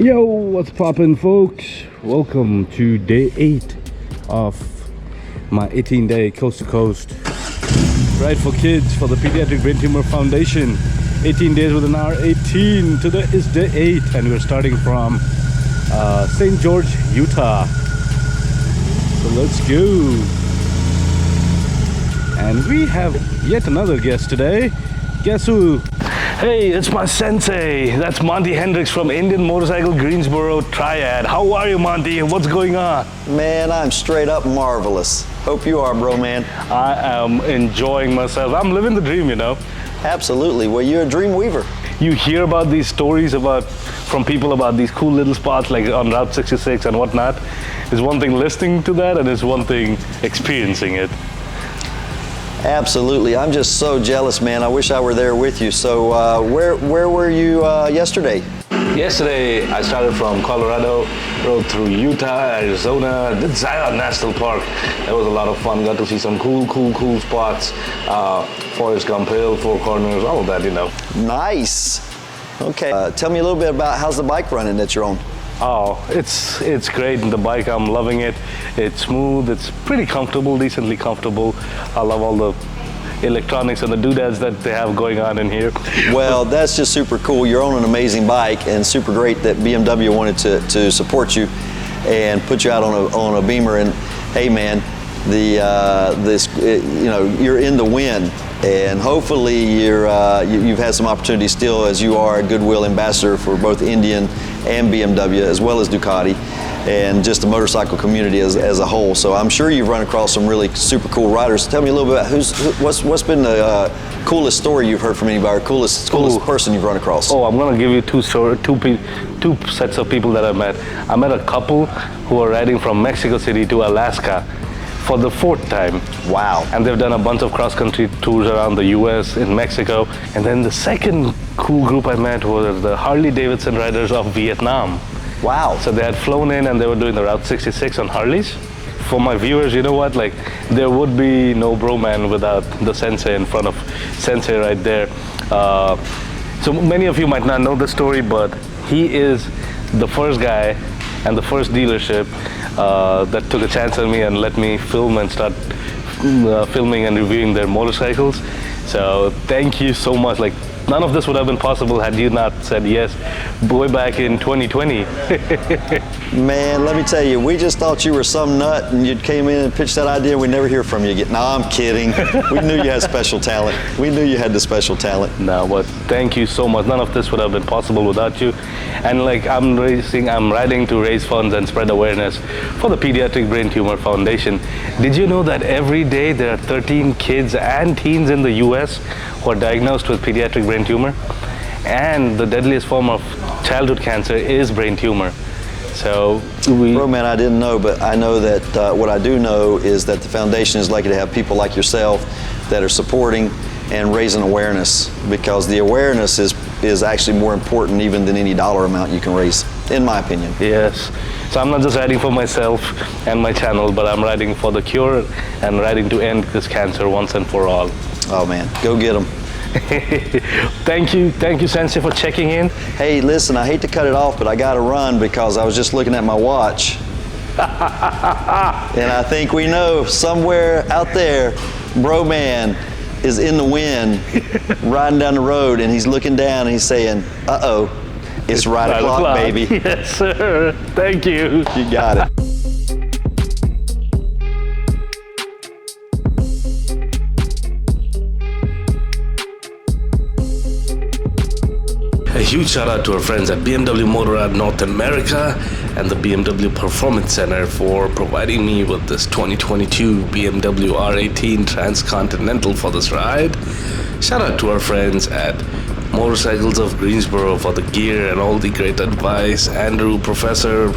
Yo, what's poppin', folks? Welcome to day 8 of my 18-day coast-to-coast ride for kids for the Pediatric Brain Tumor Foundation. 18 days with an R18. Today is day 8 and we're starting from St. George, Utah. So let's go. And we have yet another guest today. Guess who? Hey, it's my sensei. That's Monty Hendricks from Indian Motorcycle Greensboro Triad. How are you, Monty? What's going on? Man, I'm straight up marvelous. Hope you are, bro, man. I am enjoying myself. I'm living the dream, you know. Absolutely. Well, you're a dream weaver. You hear about these stories from people about these cool little spots like on Route 66 and whatnot. It's one thing listening to that and it's one thing experiencing it. Absolutely. I'm just so jealous, man. I wish I were there with you. So where were you yesterday? Yesterday, I started from Colorado, rode through Utah, Arizona, did Zion National Park. That was a lot of fun. Got to see some cool spots. Forest Gump Hill, Four Corners, all of that, you know. Nice. Okay. Tell me a little bit about how's the bike running that you're on? Oh, it's great. The bike, I'm loving it. It's smooth. It's pretty comfortable, decently comfortable. I love all the electronics and the doodads that they have going on in here. Well, that's just super cool. You're on an amazing bike, and super great that BMW wanted to support you and put you out on a Beamer. And hey, man, you're in the win, and hopefully you've had some opportunities still, as you are a goodwill ambassador for both Indian and BMW, as well as Ducati, and just the motorcycle community as a whole. So I'm sure you've run across some really super cool riders. Tell me a little bit about what's been the coolest story you've heard from anybody, or coolest person you've run across. Oh, I'm gonna give you two sets of people that I met. I met a couple who are riding from Mexico City to Alaska for the 4th time. Wow. And they've done a bunch of cross-country tours around the US, in Mexico. And then the second cool group I met was the Harley-Davidson riders of Vietnam. Wow. So they had flown in and they were doing the Route 66 on Harleys. For my viewers, you know what? Like, there would be no Bhroman without the sensei in front of sensei right there. So many of you might not know the story, but he is the first guy and the first dealership that took a chance on me and let me film and start filming and reviewing their motorcycles. So thank you so much. Like, none of this would have been possible had you not said yes way back in 2020. Man, let me tell you, we just thought you were some nut and you came in and pitched that idea and we'd never hear from you again. No, I'm kidding. We knew you had special talent. We knew you had the special talent. No, but thank you so much. None of this would have been possible without you. And like, I'm riding to raise funds and spread awareness for the Pediatric Brain Tumor Foundation. Did you know that every day there are 13 kids and teens in the US who are diagnosed with pediatric brain tumor? And the deadliest form of childhood cancer is brain tumor. So Bro, man, I didn't know, but I know that what I do know is that the foundation is lucky to have people like yourself that are supporting and raising awareness, because the awareness is actually more important even than any dollar amount you can raise, in my opinion. Yes. So I'm not just riding for myself and my channel, but I'm riding for the cure and riding to end this cancer once and for all. Oh man, go get them. Thank you, Sensei, for checking in. Hey, listen, I hate to cut it off, but I got to run because I was just looking at my watch. And I think we know somewhere out there, Bhroman is in the wind, riding down the road, and he's looking down and he's saying, uh-oh, it's right o'clock, baby. Yes, sir. Thank you. You got it. A huge shout out to our friends at BMW Motorrad North America and the BMW Performance Center for providing me with this 2022 BMW R18 transcontinental for this ride. Shout out to our friends at Motorcycles of Greensboro for the gear and all the great advice. Andrew, Professor,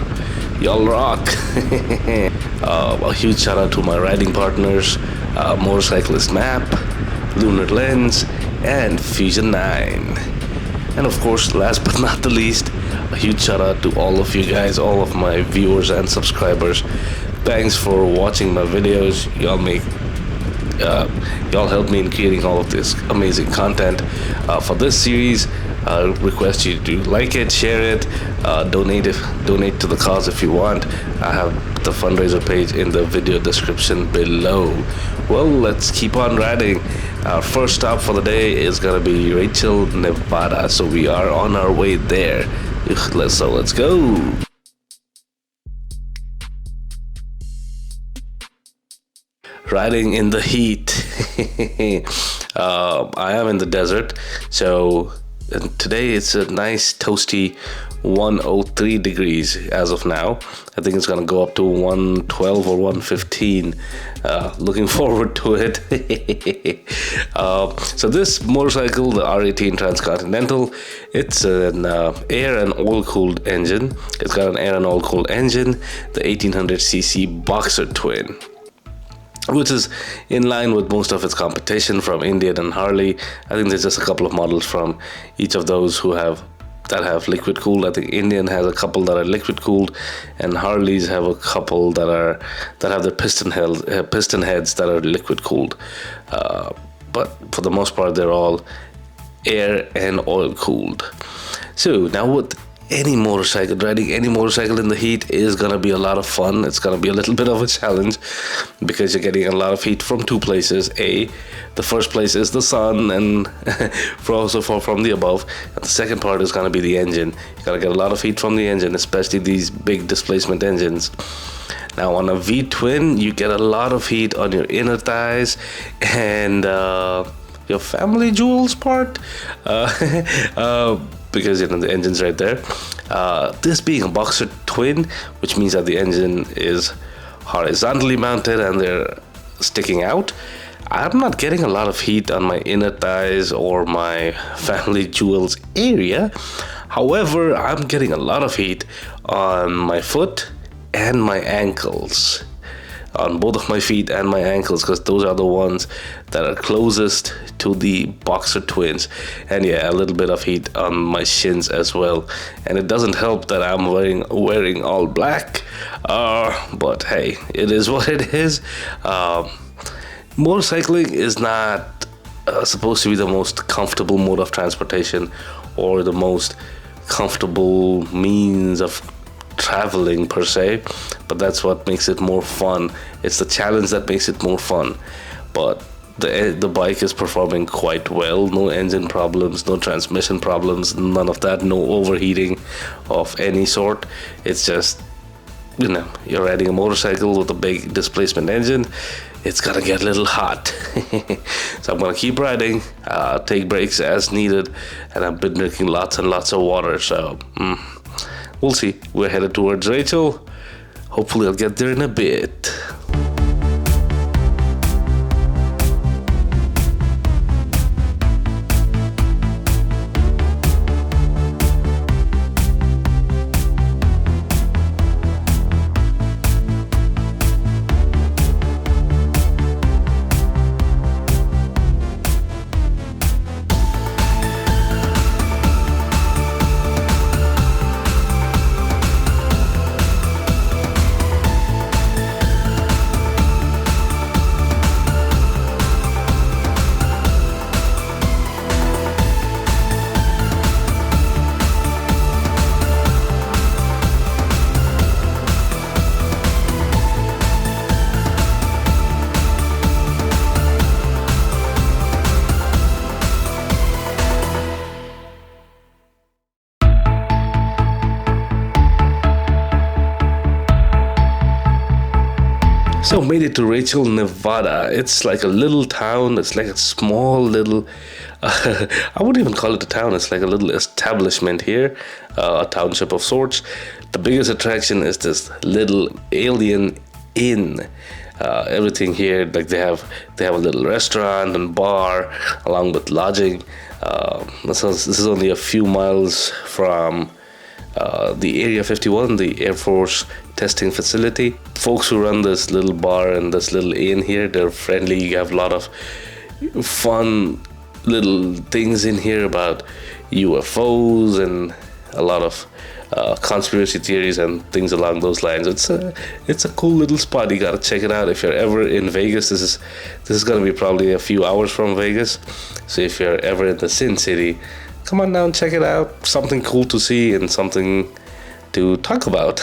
y'all rock. A huge shout out to my riding partners, Motorcyclist Map, Lunar Lens, and Fusion 9. And of course, last but not the least, a huge shout out to all of you guys, all of my viewers and subscribers. Thanks for watching my videos. Y'all help me in creating all of this amazing content. For this series, request you to like it, share it, donate to the cause if you want. I have the fundraiser page in the video description below. Well, let's keep on riding. Our first stop for the day is gonna be Rachel, Nevada, so we are on our way there. So let's go. Riding in the heat. I am in the desert, so today it's a nice toasty 103 degrees as of now. I think it's gonna go up to 112 or 115. Looking forward to it. So this motorcycle, the R18 Transcontinental, it's an air and oil cooled engine. It's got an air and oil cooled engine, the 1800cc Boxer twin, which is in line with most of its competition from Indian and Harley. I think there's just a couple of models from each of those that have liquid cooled. I think Indian has a couple that are liquid cooled, and Harleys have a couple that have the piston heads that are liquid cooled. But for the most part, they're all air and oil cooled. So now with riding any motorcycle in the heat is gonna be a lot of fun. It's gonna be a little bit of a challenge because you're getting a lot of heat from two places. The first place is the sun, and from the above. And the second part is gonna be the engine. You gotta get a lot of heat from the engine, especially these big displacement engines. Now on a V-twin, you get a lot of heat on your inner thighs and your family jewels part. Because the engine's right there. This being a Boxer twin, which means that the engine is horizontally mounted and they're sticking out, I'm not getting a lot of heat on my inner thighs or my family jewels area. However, I'm getting a lot of heat on my foot and my ankles. On both of my feet and my ankles, because those are the ones that are closest to the Boxer twins. And yeah, a little bit of heat on my shins as well. And it doesn't help that I'm wearing all black, but hey, it is what it is. Motorcycling is not supposed to be the most comfortable mode of transportation or the most comfortable means of traveling per se, but that's what makes it more fun. It's the challenge that makes it more fun. But the bike is performing quite well. No engine problems, no transmission problems, none of that, no overheating of any sort. It's just, you're riding a motorcycle with a big displacement engine. It's gonna get a little hot. So I'm gonna keep riding, take breaks as needed, and I've been drinking lots and lots of water, so we'll see. We're headed towards Rachel. Hopefully I'll get there in a bit. So made it to Rachel, Nevada. It's like a little town. It's like a small little, I wouldn't even call it a town. It's like a little establishment here, a township of sorts. The biggest attraction is this little alien inn. Everything here, like they have a little restaurant and bar along with lodging. This is only a few miles from the Area 51, the Air Force testing facility. Folks who run this little bar and this little inn here, they're friendly. You have a lot of fun little things in here about UFOs and a lot of conspiracy theories and things along those lines. It's a cool little spot. You gotta check it out if you're ever in Vegas. This is gonna be probably a few hours from Vegas, so if you're ever in the Sin City, come on down, check it out. Something cool to see and something to talk about.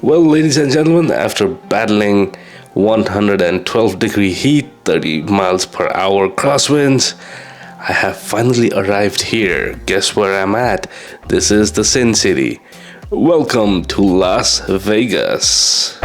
Well, ladies and gentlemen, after battling 112-degree heat, 30 miles per hour crosswinds, I have finally arrived here. Guess where I'm at? This is the Sin City. Welcome to Las Vegas.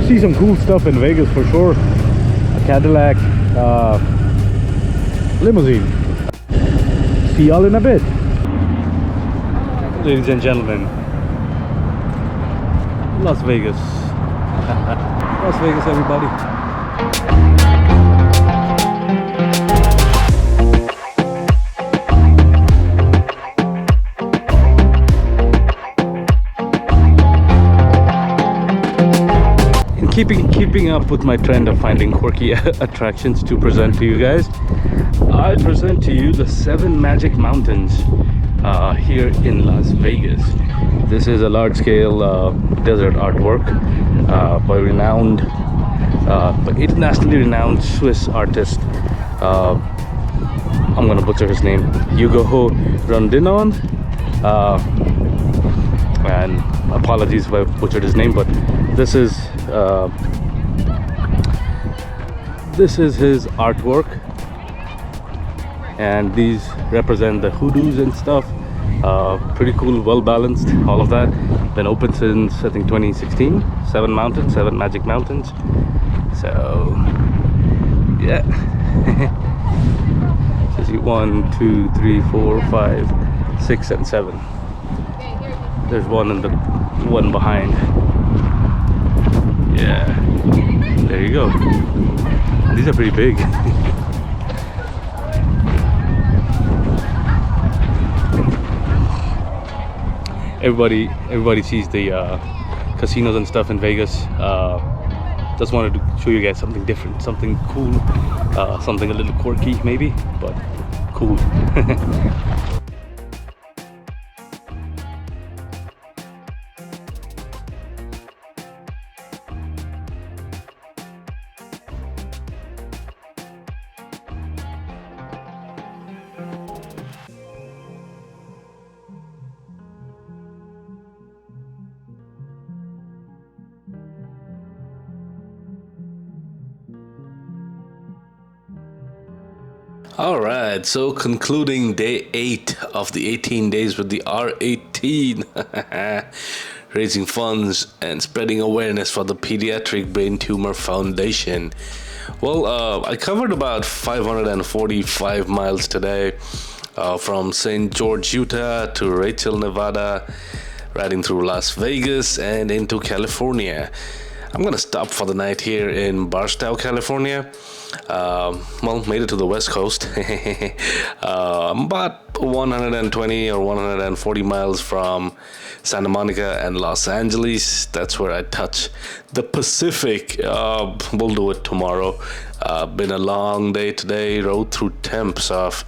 See some cool stuff in Vegas for sure. A Cadillac limousine. See y'all in a bit. Ladies and gentlemen, Las Vegas. Las Vegas, everybody. Keeping up with my trend of finding quirky attractions to present to you guys, I present to you the 7 Magic Mountains here in Las Vegas. This is a large-scale desert artwork by internationally renowned Swiss artist. I'm gonna butcher his name, Hugo Rondinon. And apologies if I butchered his name, but this is his artwork, and these represent the hoodoos and stuff. Pretty cool, well balanced, all of that. Been open since I think 2016. 7 Magic Mountains. So yeah. So see 1, 2, 3, 4, 5, 6, and 7. There's one behind. Yeah, there you go. These are pretty big. Everybody sees the casinos and stuff in Vegas. Just wanted to show you guys something different, something cool, something a little quirky maybe, but cool. Alright, so concluding day 8 of the 18 days with the R18. Raising funds and spreading awareness for the Pediatric Brain Tumor Foundation. Well, I covered about 545 miles today, from St. George, Utah to Rachel, Nevada, riding through Las Vegas and into California. I'm gonna stop for the night here in Barstow, California. Made it to the West Coast. About 120 or 140 miles from Santa Monica and Los Angeles. That's where I touch the Pacific. We'll do it tomorrow. Been a long day today. Rode through temps of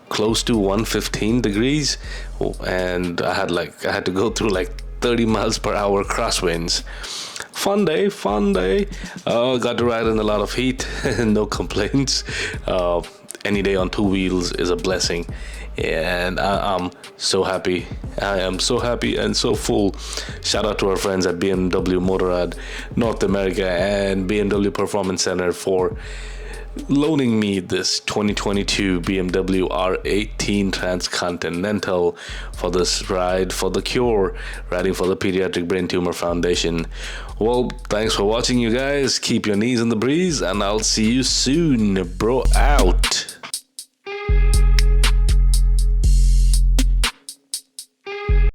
close to 115 degrees, and I had to go through like 30 miles per hour crosswinds. Fun day. Got to ride in a lot of heat. No complaints. Any day on two wheels is a blessing, and I'm so happy. I am so happy and so full. Shout out to our friends at BMW Motorrad North America and BMW Performance Center for loaning me this 2022 BMW R18 transcontinental for this ride for the cure, riding for the Pediatric Brain Tumor Foundation. Well, thanks for watching, you guys. Keep your knees in the breeze, and I'll see you soon. Bro out.